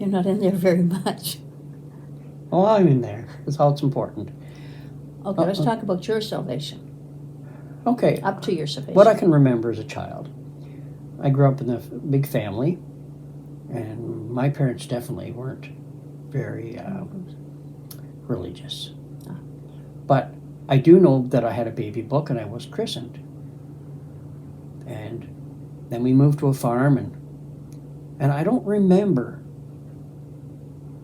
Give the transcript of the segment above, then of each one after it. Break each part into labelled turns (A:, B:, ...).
A: You're not in there very much.
B: Oh, I'm in there. That's all it's important.
A: Okay, let's talk about your salvation.
B: Okay.
A: Up to your salvation.
B: What I can remember as a child. I grew up in a big family, and my parents definitely weren't very religious. But I do know that I had a baby book and I was christened. And then we moved to a farm, and I don't remember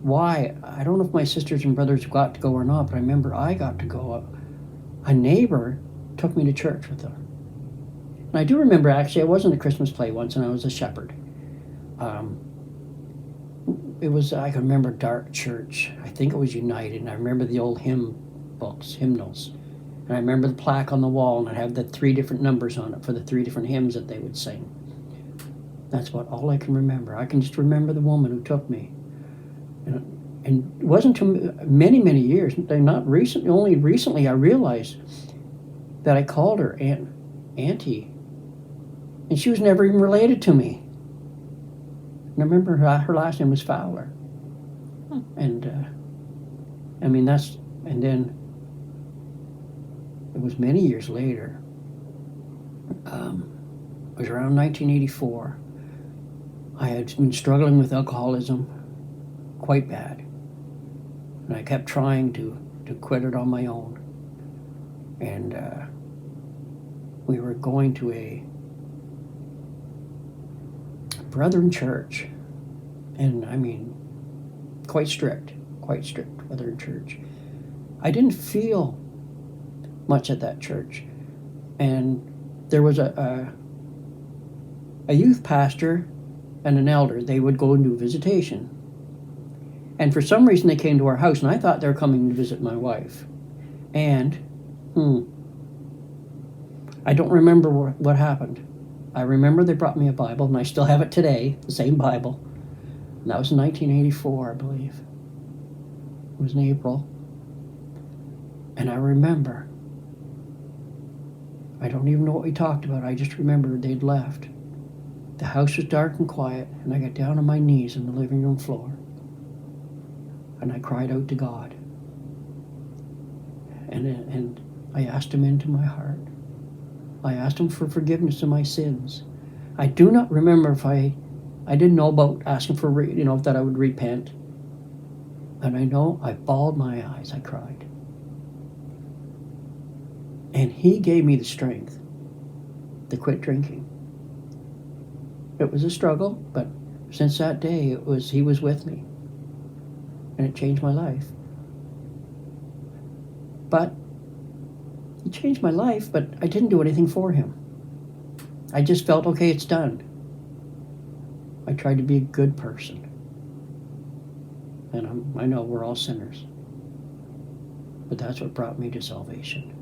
B: why. I don't know if my sisters and brothers got to go or not, but I remember I got to go. A neighbor took me to church with them. And I do remember, actually, I was in a Christmas play once, and I was a shepherd. It was, I can remember Dark Church. I think it was United, and I remember the old hymn books, hymnals. And I remember the plaque on the wall, and it had the 3 different numbers on it for the 3 different hymns that they would sing. That's about all I can remember. I can just remember the woman who took me. And it wasn't until many, many years, not recently, only recently I realized that I called her Auntie. And she was never even related to me. And I remember her last name was Fowler. And, I mean, and then it was many years later. It was around 1984. I had been struggling with alcoholism quite bad. And I kept trying to quit it on my own. And we were going to a Brethren church. And I mean, quite strict Brethren church. I didn't feel much at that church. And there was a youth pastor and an elder. They would go and do visitation. And for some reason they came to our house, and I thought they were coming to visit my wife. And, I don't remember what happened. I remember they brought me a Bible, and I still have it today, the same Bible. And that was in 1984, I believe. It was in April. And I remember, I don't even know what we talked about. I just remember they'd left. The house was dark and quiet, and I got down on my knees on the living room floor. And I cried out to God. And I asked him into my heart. I asked him for forgiveness of my sins. I do not remember if I didn't know about asking for, that I would repent. And I know I bawled my eyes, I cried. And he gave me the strength to quit drinking. It was a struggle, but since that day, he was with me. And it changed my life. But he changed my life, but I didn't do anything for him. I just felt, okay, it's done. I tried to be a good person. And I know we're all sinners. But that's what brought me to salvation.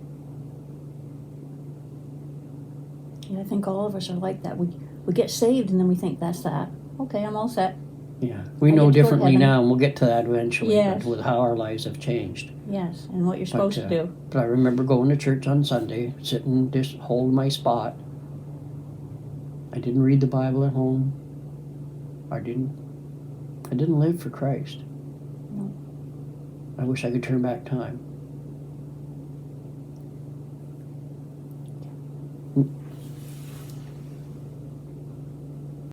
A: Yeah, I think all of us are like that. We get saved and then we think, that's that. Okay, I'm all set.
B: Yeah, we know differently now, and we'll get to that eventually,
A: yes.
B: With how our lives have changed.
A: Yes, and what you're supposed to do.
B: But I remember going to church on Sunday, sitting, just holding my spot. I didn't read the Bible at home. I didn't live for Christ.
A: No.
B: I wish I could turn back time.